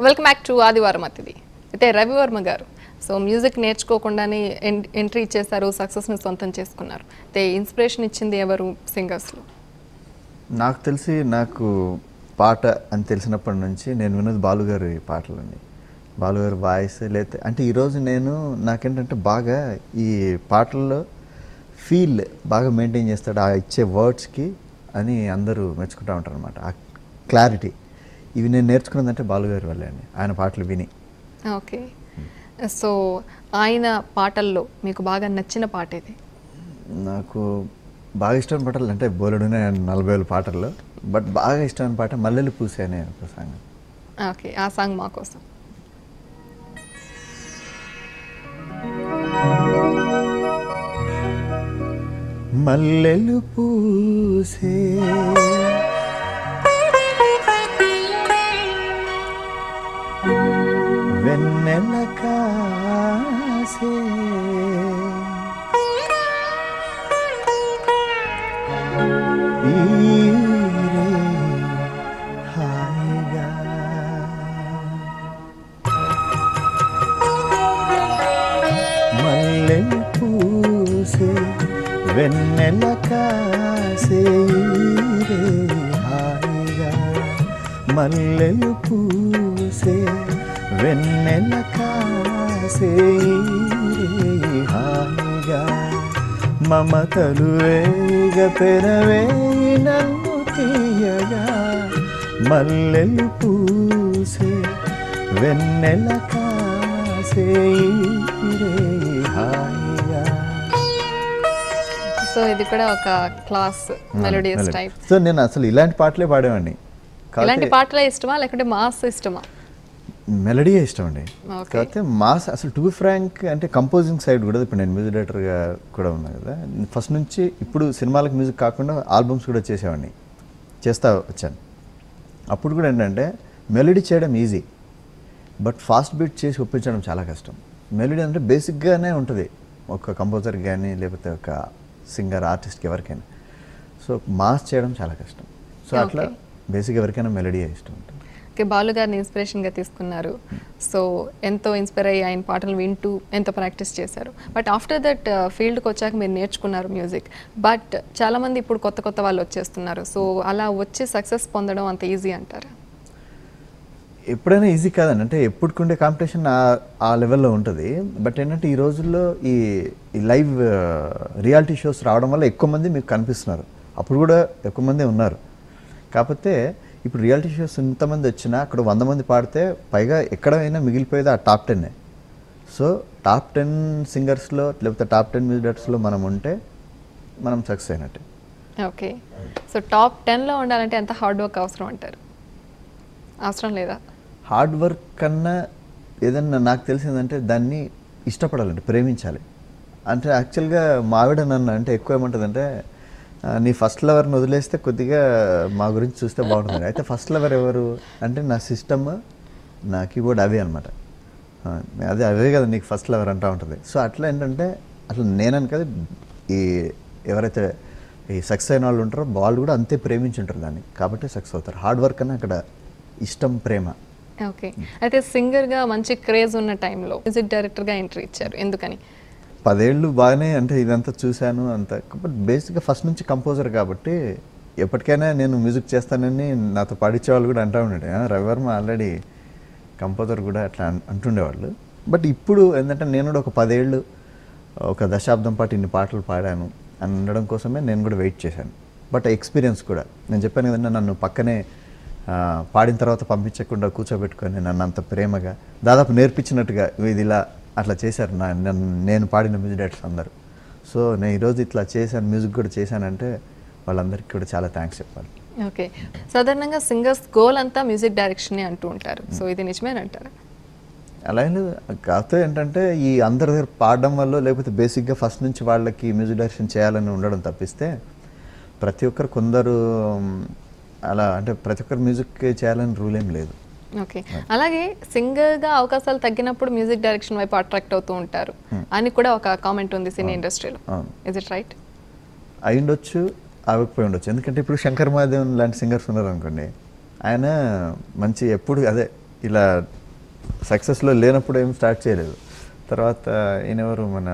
Welcome back to ఆదివారం అతిథి. అయితే రవివర్మ గారు సో మ్యూజిక్ నేర్చుకోకుండానే ఎంట్రీ ఇచ్చేసారు, సక్సెస్ని సొంతం చేసుకున్నారు. అయితే ఇన్స్పిరేషన్ ఇచ్చింది ఎవరు సింగర్స్లో? నాకు తెలిసి నాకు పాట అని తెలిసినప్పటి నుంచి నేను విన్నది బాలుగారి పాటలండి. బాలుగారి వాయిస్ లేతే అంటే ఈరోజు నాకేంటంటే బాగా ఈ పాటల్లో ఫీల్ బాగా మెయింటైన్ చేస్తాడు, ఆ ఇచ్చే వర్డ్స్కి అని అందరూ మెచ్చుకుంటూ ఉంటారు అనమాట. ఆ క్లారిటీ ఇవి నేను నేర్చుకున్నదంటే బాలుగారి వల్లే అండి, ఆయన పాటలు విని. ఓకే, సో ఆయన పాటల్లో మీకు బాగా నచ్చిన పాట ఇది? నాకు బాగా ఇష్టమైన పాటలు అంటే బోలెడునే 40,000 పాటల్లో, బట్ బాగా ఇష్టమైన పాట మల్లెలు పూసే అనే ఒక సాంగ్. ఓకే, ఆ సాంగ్ మా కోసం. మల్లెలు పూసే వెన్నెల కాసే ఈరే హాయిగా మల్లెలు పూసే వెన్నెల కాసే ఈరే హాయిగా మల్లెలు పూసే వెన్నెల కాసే ఈరే హాయిగా మమతలు వేగ పెరవే నన్ను తీయగా మల్లెలు పూసే వెన్నెల కాసే ఈరే హాయిగా. సో ఇది కూడా ఒక క్లాస్ మెలోడియస్ టైప్. సో నేను అసలు ఇలాంటి పాటలే పాడేవాడిని. ఇలాంటి పాటలే ఇష్టమా లేకుంటే మాస్ ఇష్టమా? మెలడీయే ఇష్టం అండి. కాకపోతే మాస్ అసలు టు బి ఫ్రాంక్ అంటే కంపోజింగ్ సైడ్ కూడా, ఇప్పుడు నేను మ్యూజిక్ డైరెక్టర్గా కూడా ఉన్నా కదా, ఫస్ట్ నుంచి ఇప్పుడు సినిమాలకు మ్యూజిక్ కాకుండా ఆల్బమ్స్ కూడా చేస్తా వచ్చాను. అప్పుడు కూడా ఏంటంటే మెలడీ చేయడం ఈజీ, బట్ ఫాస్ట్ బీట్ చేసి ఒప్పించడం చాలా కష్టం. మెలడీ అంటే బేసిక్గానే ఉంటుంది ఒక కంపోజర్కి కానీ లేకపోతే ఒక సింగర్ ఆర్టిస్ట్కి ఎవరికైనా. సో మాస్ చేయడం చాలా కష్టం. సో అట్లా బేసిక్గా ఎవరికైనా మెలడీ ఇష్టం ఉంటుంది. ఓకే, బాలు గారిని ఇన్స్పిరేషన్గా తీసుకున్నారు. సో ఎంతో ఇన్స్పైర్ అయ్యి ఆయన పాటలు వింటూ ఎంతో ప్రాక్టీస్ చేశారు. బట్ ఆఫ్టర్ దట్ ఫీల్డ్కి వచ్చాక మీరు నేర్చుకున్నారు మ్యూజిక్. బట్ చాలామంది ఇప్పుడు కొత్త వాళ్ళు వచ్చేస్తున్నారు. సో అలా వచ్చి సక్సెస్ పొందడం అంత ఈజీ అంటారా? ఎప్పుడైనా ఈజీ కాదండి, అంటే ఎప్పటికుండే కాంపిటీషన్ ఆ లెవెల్లో ఉంటుంది. బట్ ఏంటంటే ఈ రోజుల్లో ఈ లైవ్ రియాలిటీ షోస్ రావడం వల్ల ఎక్కువ మంది మీకు కనిపిస్తున్నారు. అప్పుడు కూడా ఎక్కువ మంది ఉన్నారు. కాకపోతే ఇప్పుడు రియాలిటీ షోస్ ఇంతమంది వచ్చినా అక్కడ 100 మంది పాడితే పైగా ఎక్కడైనా మిగిలిపోయేది ఆ టాప్ 10. సో టాప్ 10 సింగర్స్లో లేకపోతే టాప్ 10 మ్యూజిక్ డైరెక్టర్స్లో మనం ఉంటే మనం సక్సెస్ అయినట్టే. ఓకే, సో టాప్ 10లో ఉండాలంటే ఎంత హార్డ్ వర్క్ అవసరం అంటారు? అవసరం లేదా? హార్డ్ వర్క్ కన్నా ఏదన్నా నాకు తెలిసిందంటే దాన్ని ఇష్టపడాలంటే ప్రేమించాలి. అంటే యాక్చువల్గా మా ఆవిడ నన్ను అంటే ఎక్కువ ఏమంటుందంటే, నీ ఫస్ట్ లవర్ని వదిలేస్తే కొద్దిగా మా గురించి చూస్తే బాగుంటుంది. అయితే ఫస్ట్ లవర్ ఎవరు అంటే నా సిస్టమ్, నా కీబోర్డ్, అవే అనమాట. అవే కదా నీకు ఫస్ట్ లవర్ అంటూ ఉంటుంది. సో అట్లా ఏంటంటే అట్లా నేనని కదా, ఎవరైతే ఈ సక్సెస్ అయిన వాళ్ళు ఉంటారో వాళ్ళు కూడా అంతే ప్రేమించుంటారు దాన్ని, కాబట్టి సక్సెస్ అవుతారు. హార్డ్ వర్క్ అన్నా అక్కడ ఇష్టం, ప్రేమ. ఓకే, అయితే సింగర్గా మంచి క్రేజ్ ఉన్న టైంలో మ్యూజిక్ డైరెక్టర్గా ఎంట్రీ ఇచ్చారు, ఎందుకని? 10 ఏళ్ళు బాగానే అంటే ఇదంతా చూశాను అంత. బట్ బేసిక్గా ఫస్ట్ నుంచి కంపోజర్ కాబట్టి ఎప్పటికైనా నేను మ్యూజిక్ చేస్తానని నాతో పాడించే వాళ్ళు కూడా అంటూ ఉండే. రవివర్మ ఆల్రెడీ కంపోజర్ కూడా అట్లా అంటుండేవాళ్ళు. బట్ ఇప్పుడు ఏంటంటే నేను కూడా ఒక 10 ఏళ్ళు ఒక దశాబ్దం పాటు ఇన్ని పాటలు పాడాను అని ఉండడం కోసమే నేను కూడా వెయిట్ చేశాను. బట్ ఎక్స్పీరియన్స్ కూడా నేను చెప్పాను కదండి, నన్ను పక్కనే పాడిన తర్వాత పంపించకుండా కూర్చోబెట్టుకొని నన్ను అంత ప్రేమగా దాదాపు నేర్పించినట్టుగా ఇది ఇలా అట్లా చేశారు నేను పాడిన మ్యూజిక్ డైరెక్టర్స్ అందరూ. సో నేను ఈరోజు ఇట్లా చేశాను, మ్యూజిక్ కూడా చేశానంటే వాళ్ళందరికీ కూడా చాలా థ్యాంక్స్ చెప్పాలి. ఓకే, సాధారణంగా సింగర్స్ గోల్ అంతా మ్యూజిక్ డైరెక్షన్ అంటూ ఉంటారు. సో ఇది నిజమేనంటారా? అలా ఏం లేదు. కాకపోతే ఏంటంటే ఈ అందరి దగ్గర పాడడం వల్ల లేకపోతే బేసిక్గా ఫస్ట్ నుంచి వాళ్ళకి మ్యూజిక్ డైరెక్షన్ చేయాలని ఉండడం తప్పిస్తే ప్రతి ఒక్కరు కొందరు అలా అంటే ప్రతి ఒక్కరు మ్యూజిక్ చేయాలని రూల్ ఏం లేదు. ఓకే, అలాగే సింగర్గా అవకాశాలు తగ్గినప్పుడు మ్యూజిక్ డైరెక్షన్ వైపు అట్రాక్ట్ అవుతూ ఉంటారు అని కూడా ఒక కామెంట్ ఉంది సినీ ఇండస్ట్రీలో. Is it right? అయి ఉండొచ్చు, అవ్వకపోయి ఉండొచ్చు. ఎందుకంటే ఇప్పుడు శంకర్ మహాదేవన్ లాంటి సింగర్స్ ఉన్నారు అనుకోండి, ఆయన మంచి ఎప్పుడు అదే ఇలా సక్సెస్లో లేనప్పుడు ఏం స్టార్ట్ చేయలేదు. తర్వాత ఈయనెవరు మన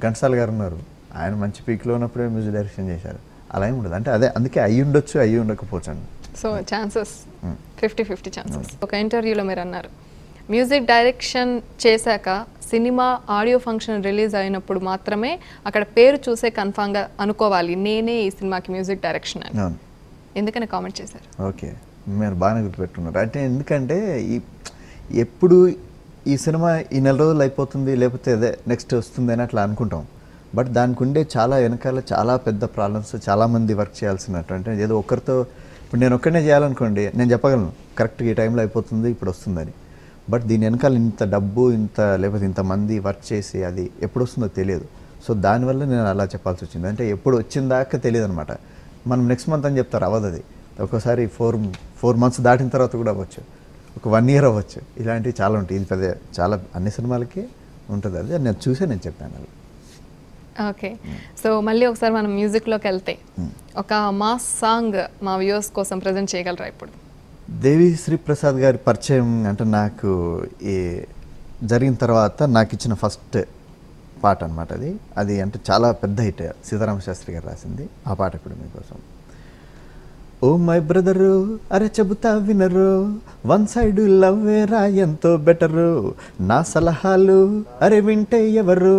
ఘంటసాల గారు ఉన్నారు, ఆయన మంచి పీక్లో ఉన్నప్పుడే మ్యూజిక్ డైరెక్షన్ చేశారు. అలా ఏమి ఉండదు, అంటే అదే అందుకే అయ్యి ఉండొచ్చు అయ్యి ఉండకపోవచ్చు. So chances 50-50 chances. ఒక ఇంటర్వ్యూలో మీరు అన్నారు మ్యూజిక్ డైరెక్షన్ చేశాక సినిమా ఆడియో ఫంక్షన్ రిలీజ్ అయినప్పుడు మాత్రమే అక్కడ పేరు చూసే కన్ఫామ్గా అనుకోవాలి నేనే ఈ సినిమాకి మ్యూజిక్ డైరెక్షన్ అని. ఎందుకని కామెంట్ చేశారు? ఓకే, మీరు బాగానే గుర్తుపెట్టుకున్నారు. అంటే ఎందుకంటే ఎప్పుడు ఈ సినిమా ఈ నెల రోజులు అయిపోతుంది లేకపోతే అదే నెక్స్ట్ వస్తుంది అని అట్లా అనుకుంటాం. బట్ దానికి ఉండే చాలా వెనకాల చాలా పెద్ద ప్రాబ్లమ్స్, చాలామంది వర్క్ చేయాల్సినట్టు. అంటే ఏదో ఒకరితో ఇప్పుడు నేను ఒక్కడనే చేయాలనుకోండి, నేను చెప్పగలను కరెక్ట్గా ఈ టైంలో అయిపోతుంది ఇప్పుడు వస్తుందని. బట్ దీని వెనకాల ఇంత డబ్బు ఇంత లేకపోతే ఇంతమంది వర్క్ చేసి అది ఎప్పుడు వస్తుందో తెలియదు. సో దానివల్ల నేను అలా చెప్పాల్సి వచ్చింది. అంటే ఎప్పుడు వచ్చిందాకా తెలియదు అనమాట. మనం నెక్స్ట్ మంత్ అని చెప్తారు, అవ్వదు అది. ఒక్కోసారి 4 months దాటిన తర్వాత కూడా అవ్వచ్చు, ఒక 1 year అవ్వచ్చు. ఇలాంటివి చాలా ఉంటాయి. ఇది పెద్ద చాలా అన్ని సినిమాలకి ఉంటుంది. అది నేను చూసే నేను చెప్పాను అది. ఓకే, సో మళ్ళీ ఒకసారి మనం మ్యూజిక్లోకి వెళ్తే ఒక మాస్ సాంగ్ మా వ్యూవర్స్ కోసం ప్రజెంట్ చేయగలరా ఇప్పుడు? దేవి శ్రీ ప్రసాద్ గారి పరిచయం అంటే నాకు ఈ జరిగిన తర్వాత నాకు ఇచ్చిన ఫస్ట్ పాట అనమాట అది. అది అంటే చాలా పెద్ద హిట్, సీతారామ శాస్త్రి గారు రాసింది. ఆ పాట ఇప్పుడు మీకోసం. ఓ మై బ్రదరు అరే చెబుతా వినరు, వన్ సైడ్ లవ్వేరా ఎంతో బెటరు, నా సలహాలు అరే వింటే ఎవరు,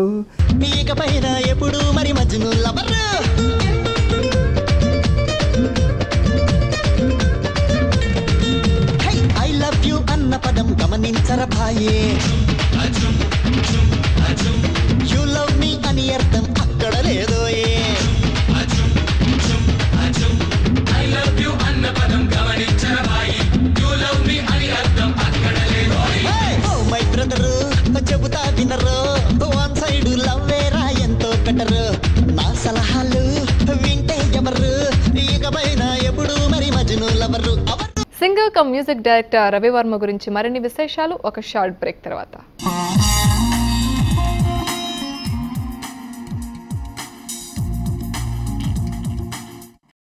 ఇకపైన ఎప్పుడు మరి Majnu lover. I love you అన్న పదం గమనించర భాయే, యు లవ్ మీ అని అర్థం అక్కడ లేదోయే. చెబుతా వినరు, వన్ సైడ్ లవ్వేరా ఎంతో బెటరు, నా సలహాలు వింటే ఎవరు, ఇకపైన ఎప్పుడు మరి Majnu lover. Singer cum music director Ravi Varma గురించి మరిన్ని విశేషాలు ఒక షార్ట్ బ్రేక్ తర్వాత.